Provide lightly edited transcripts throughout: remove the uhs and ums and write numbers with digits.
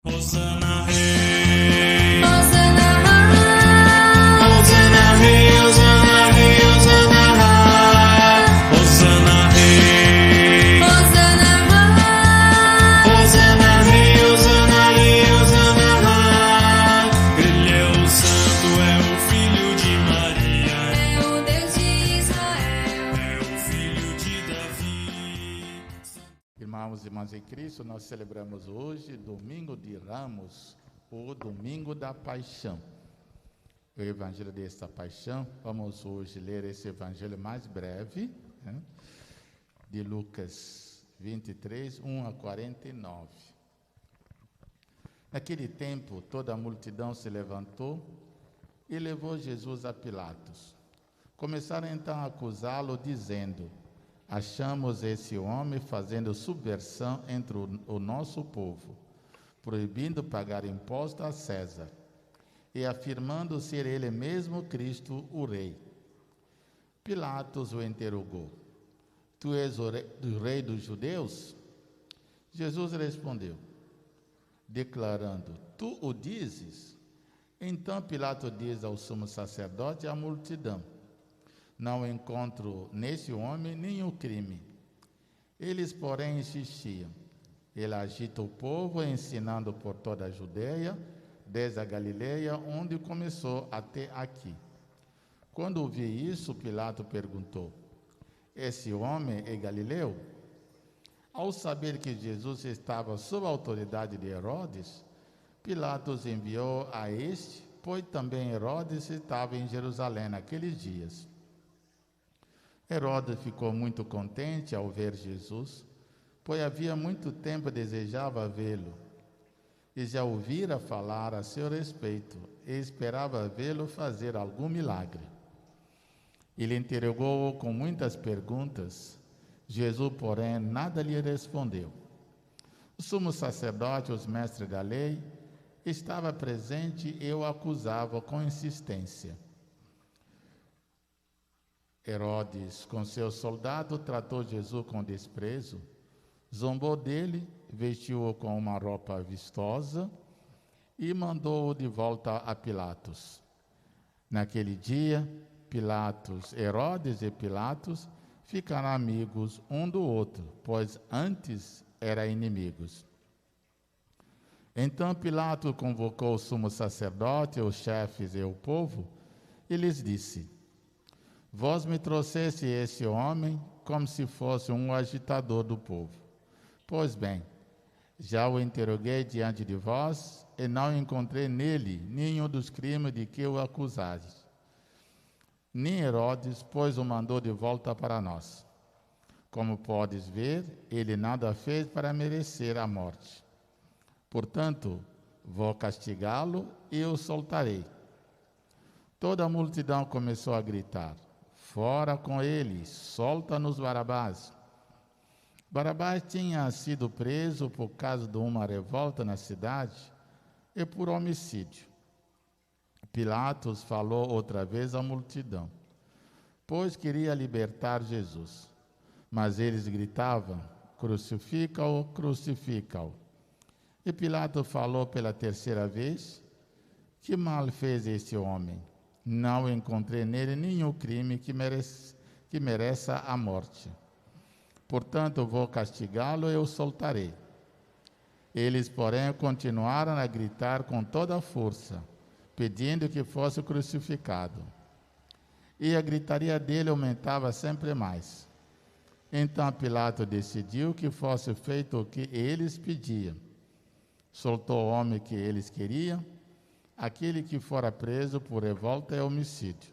Hosana Rei, Hosana Rei, Hosana Rei, Hosana Rei, Hosana Rei, Hosana Rei, Hosana Rei, Hosana Rei. Ele é o Santo, é o Filho de Maria, É o Deus de Israel, é o Filho de Davi. Irmãos e irmãs em Cristo, nós celebramos hoje, domingo de Ramos, o domingo da paixão. O evangelho desta paixão, vamos hoje ler esse evangelho mais breve, né, de Lucas 23, 1 a 49. Naquele tempo, toda a multidão se levantou e levou Jesus a Pilatos. Começaram então a acusá-lo, dizendo: achamos esse homem fazendo subversão entre o nosso povo, proibindo pagar imposto a César, e afirmando ser ele mesmo Cristo, o rei. Pilatos o interrogou: tu és o rei dos judeus? Jesus respondeu, declarando: tu o dizes. Então Pilatos diz ao sumo sacerdote e à multidão: não encontro nesse homem nenhum crime. Eles, porém, insistiam. Ele agita o povo, ensinando por toda a Judeia, desde a Galileia, onde começou até aqui. Quando ouvi isso, Pilatos perguntou: esse homem é galileu? Ao saber que Jesus estava sob a autoridade de Herodes, Pilatos enviou a este, pois também Herodes estava em Jerusalém naqueles dias. Herodes ficou muito contente ao ver Jesus, pois havia muito tempo desejava vê-lo, e já ouvira falar a seu respeito, e esperava vê-lo fazer algum milagre. Ele interrogou-o com muitas perguntas. Jesus, porém, nada lhe respondeu. O sumo sacerdote e os mestres da lei estavam presentes e o acusavam com insistência. Herodes, com seus soldados, tratou Jesus com desprezo, zombou dele, vestiu-o com uma roupa vistosa e mandou-o de volta a Pilatos. Naquele dia, Herodes e Pilatos ficaram amigos um do outro, pois antes eram inimigos. Então Pilatos convocou o sumo sacerdote, os chefes e o povo, e lhes disse: vós me trouxeste esse homem como se fosse um agitador do povo. Pois bem, já o interroguei diante de vós e não encontrei nele nenhum dos crimes de que o acusais. Nem Herodes, pois o mandou de volta para nós. Como podes ver, ele nada fez para merecer a morte. Portanto, vou castigá-lo e o soltarei. Toda a multidão começou a gritar: fora com ele, solta-nos Barabás. Barabás tinha sido preso por causa de uma revolta na cidade e por homicídio. Pilatos falou outra vez à multidão, pois queria libertar Jesus. Mas eles gritavam: crucifica-o, crucifica-o. E Pilatos falou pela terceira vez: que mal fez este homem? Não encontrei nele nenhum crime que mereça a morte. Portanto, vou castigá-lo e o soltarei. Eles, porém, continuaram a gritar com toda a força, pedindo que fosse crucificado. E a gritaria dele aumentava sempre mais. Então Pilatos decidiu que fosse feito o que eles pediam. Soltou o homem que eles queriam, aquele que fora preso por revolta e homicídio.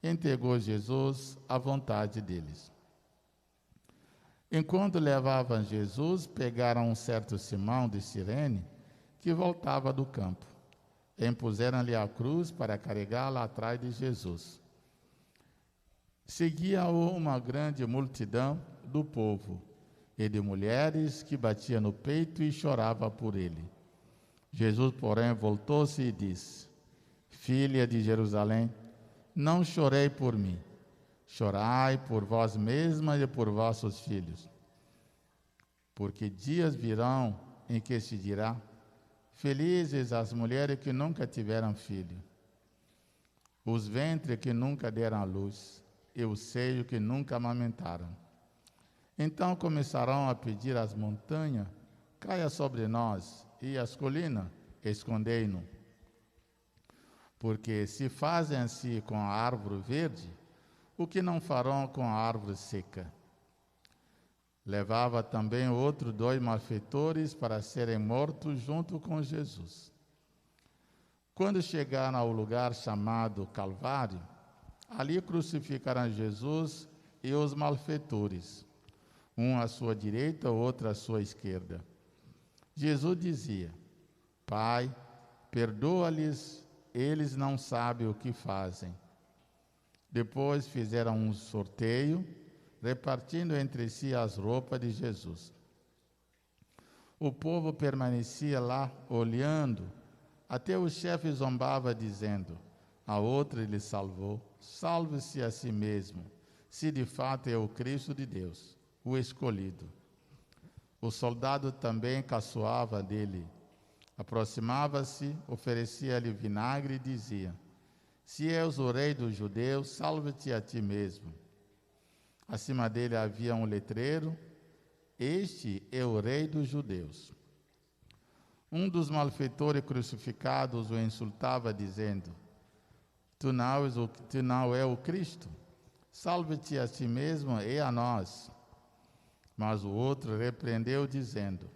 Entregou Jesus à vontade deles. Enquanto levavam Jesus, pegaram um certo Simão de Cirene, que voltava do campo. Impuseram-lhe a cruz para carregá-la atrás de Jesus. Seguia-o uma grande multidão do povo e de mulheres que batiam no peito e choravam por ele. Jesus, porém, voltou-se e disse: filha de Jerusalém, não chorei por mim, chorai por vós mesmas e por vossos filhos. Porque dias virão em que se dirá: Felizes as mulheres que nunca tiveram filho, os ventres que nunca deram à luz, e o seio que nunca amamentaram. Então começarão a pedir às montanhas, caia sobre nós, e às colinas, escondei-nos. Porque se fazem assim com a árvore verde, o que não farão com a árvore seca? Levava também outros 2 malfeitores para serem mortos junto com Jesus. Quando chegaram ao lugar chamado Calvário, ali crucificaram Jesus e os malfeitores, um à sua direita, outro à sua esquerda. Jesus dizia: Pai, perdoa-lhes, eles não sabem o que fazem. Depois fizeram um sorteio, repartindo entre si as roupas de Jesus. O povo permanecia lá, olhando, até o chefe zombava, dizendo: a outra ele salvou, salve-se a si mesmo, se de fato é o Cristo de Deus, o escolhido. O soldado também caçoava dele. Aproximava-se, oferecia-lhe vinagre e dizia: se és o rei dos judeus, salve-te a ti mesmo. Acima dele havia um letreiro: este é o rei dos judeus. Um dos malfeitores crucificados o insultava, dizendo: tu não é o Cristo, salve-te a ti mesmo e a nós. Mas o outro repreendeu, dizendo: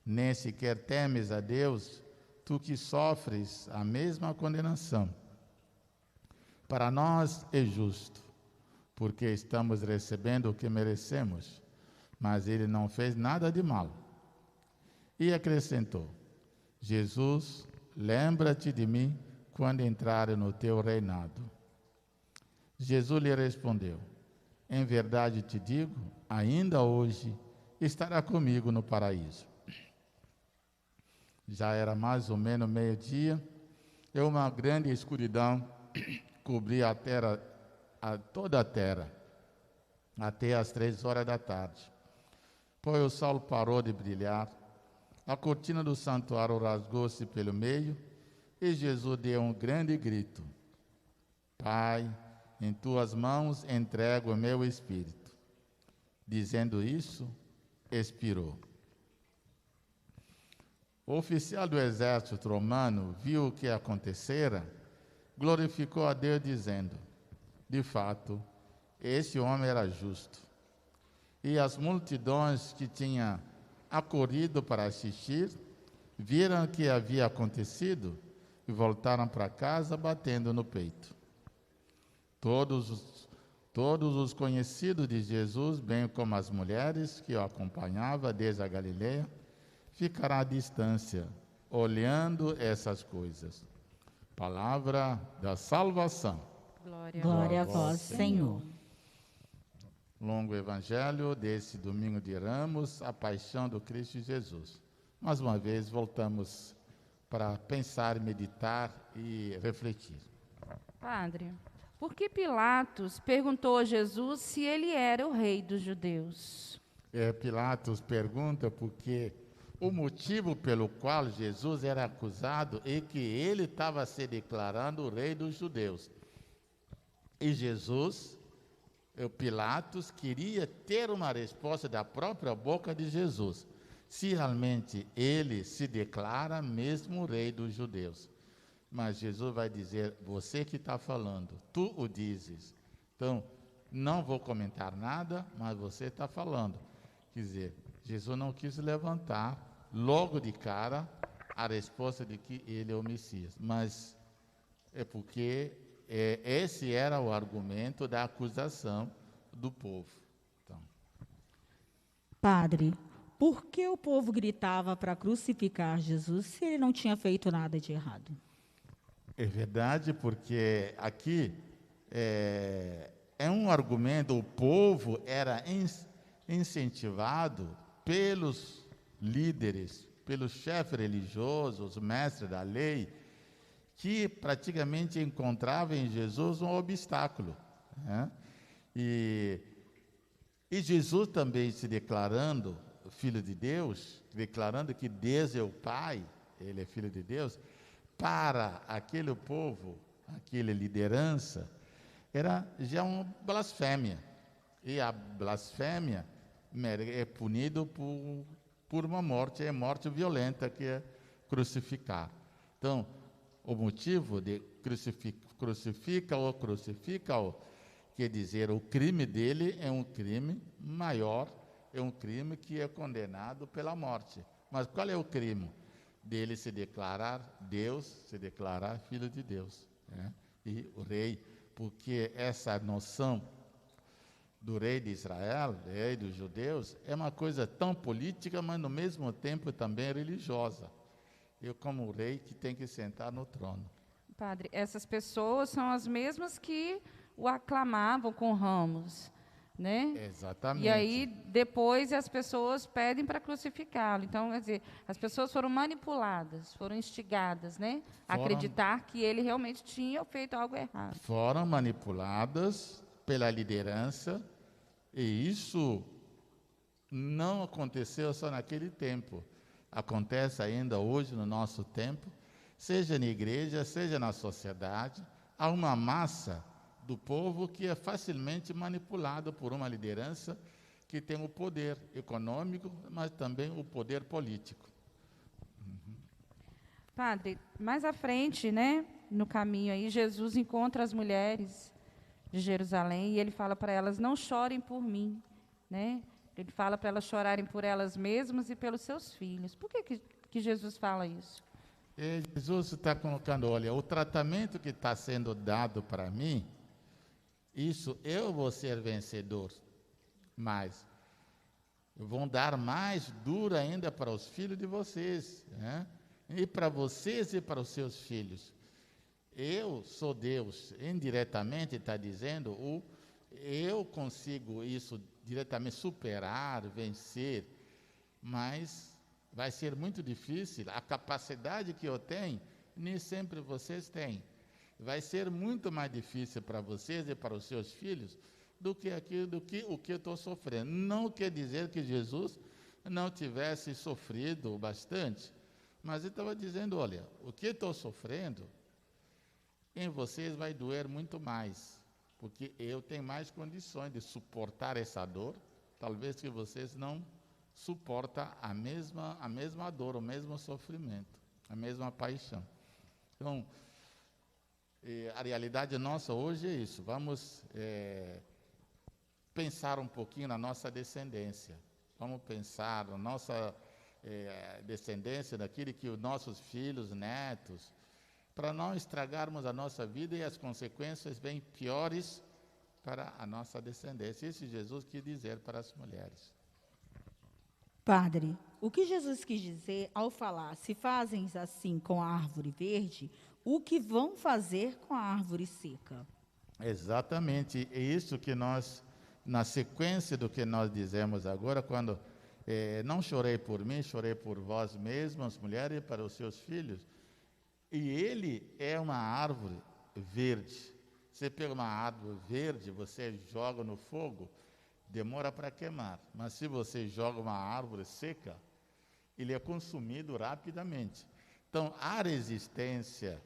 nem sequer temes a Deus, tu que sofres a mesma condenação. Para nós é justo, porque estamos recebendo o que merecemos, mas ele não fez nada de mal. E acrescentou: Jesus, lembra-te de mim quando entrar no teu reinado. Jesus lhe respondeu: em verdade te digo, ainda hoje estará comigo no paraíso. Já era mais ou menos meio-dia, e uma grande escuridão cobria a terra, toda a terra, até às 3 horas da tarde. Pois o sol parou de brilhar, a cortina do santuário rasgou-se pelo meio, e Jesus deu um grande grito: Pai, em tuas mãos entrego o meu espírito. Dizendo isso, expirou. O oficial do exército romano viu o que acontecera, glorificou a Deus, dizendo: de fato, esse homem era justo. E as multidões que tinham acorrido para assistir, viram o que havia acontecido e voltaram para casa batendo no peito. Todos os conhecidos de Jesus, bem como as mulheres que o acompanhavam desde a Galileia, ficaram à distância, olhando essas coisas. Palavra da salvação. Glória a vós, Senhor. Longo evangelho desse domingo de Ramos, a paixão do Cristo Jesus. Mais uma vez, voltamos para pensar, meditar e refletir. Padre, por que Pilatos perguntou a Jesus se ele era o rei dos judeus? Pilatos pergunta porque o motivo pelo qual Jesus era acusado é que ele estava se declarando o rei dos judeus. E Jesus, Pilatos, queria ter uma resposta da própria boca de Jesus, se realmente ele se declara mesmo o rei dos judeus. Mas Jesus vai dizer: você que está falando, tu o dizes. Então, não vou comentar nada, mas você está falando. Quer dizer, Jesus não quis levantar logo de cara a resposta de que ele é o Messias, mas é porque esse era o argumento da acusação do povo. Então. Padre, por que o povo gritava para crucificar Jesus se ele não tinha feito nada de errado? É verdade, porque aqui é um argumento, o povo era incentivado pelos líderes, pelos chefes religiosos, os mestres da lei, que praticamente encontravam em Jesus um obstáculo, né? E Jesus também se declarando Filho de Deus, declarando que Deus é o Pai, ele é filho de Deus, para aquele povo, aquela liderança, era já uma blasfêmia. E a blasfêmia é punido por uma morte, é morte violenta, que é crucificar. Então, o motivo de crucifica-o, quer dizer, o crime dele é um crime maior, é um crime que é condenado pela morte. Mas qual é o crime? Dele se declarar Deus, se declarar filho de Deus, né? E o rei, porque essa noção do rei de Israel, rei dos judeus, é uma coisa tão política, mas no mesmo tempo também religiosa. Eu, como rei, que tem que sentar no trono. Padre, essas pessoas são as mesmas que o aclamavam com ramos, né? Exatamente. E aí, depois, as pessoas pedem para crucificá-lo. Então, quer dizer, as pessoas foram manipuladas, foram instigadas, né? A acreditar que ele realmente tinha feito algo errado. Foram manipuladas pela liderança, e isso não aconteceu só naquele tempo. Acontece ainda hoje no nosso tempo, seja na igreja, seja na sociedade. Há uma massa do povo que é facilmente manipulada por uma liderança que tem o poder econômico, mas também o poder político. Padre, mais à frente, né, no caminho aí, Jesus encontra as mulheres de Jerusalém e ele fala para elas: não chorem por mim, né? Ele fala para elas chorarem por elas mesmas e pelos seus filhos. Por que Jesus fala isso? Jesus está colocando, olha, o tratamento que está sendo dado para mim, isso eu vou ser vencedor, mas vão dar mais duro ainda para os filhos de vocês, né? E para vocês e para os seus filhos. Eu sou Deus, indiretamente está dizendo, eu consigo isso diretamente superar, vencer, mas vai ser muito difícil. A capacidade que eu tenho, nem sempre vocês têm. Vai ser muito mais difícil para vocês e para os seus filhos do que o que eu estou sofrendo. Não quer dizer que Jesus não tivesse sofrido bastante, mas ele estava dizendo, olha, o que eu estou sofrendo, em vocês vai doer muito mais, porque eu tenho mais condições de suportar essa dor, talvez que vocês não suportam a mesma dor, o mesmo sofrimento, a mesma paixão. Então, a realidade nossa hoje é isso. Vamos pensar um pouquinho na nossa descendência. Vamos pensar na nossa descendência, daquilo que os nossos filhos, netos, para não estragarmos a nossa vida e as consequências bem piores para a nossa descendência. Isso Jesus quis dizer para as mulheres. Padre, o que Jesus quis dizer ao falar, se fazem assim com a árvore verde, o que vão fazer com a árvore seca? Exatamente, é isso que nós, na sequência do que nós dizemos agora, quando não chorei por mim, chorei por vós mesmas, mulheres, e para os seus filhos. E ele é uma árvore verde. Você pega uma árvore verde, você joga no fogo, demora para queimar. Mas se você joga uma árvore seca, ele é consumido rapidamente. Então, a resistência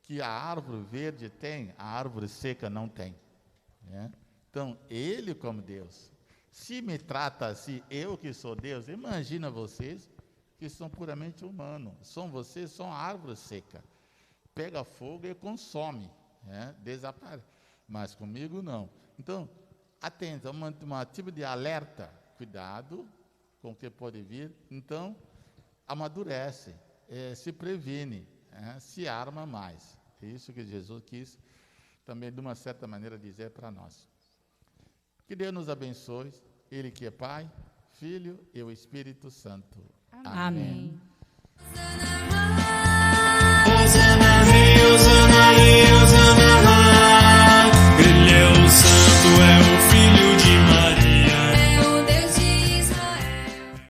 que a árvore verde tem, a árvore seca não tem, né? Então, ele como Deus, se me trata assim, eu que sou Deus, imagina vocês que são puramente humanos, vocês são árvore seca, pega fogo e consome, né? Desaparece, mas comigo não. Então, atenta, um tipo de alerta, cuidado com o que pode vir. Então, amadurece, se previne, se arma mais. É isso que Jesus quis também, de uma certa maneira, dizer para nós. Que Deus nos abençoe, Ele que é Pai, Filho e o Espírito Santo. Amém. Amém.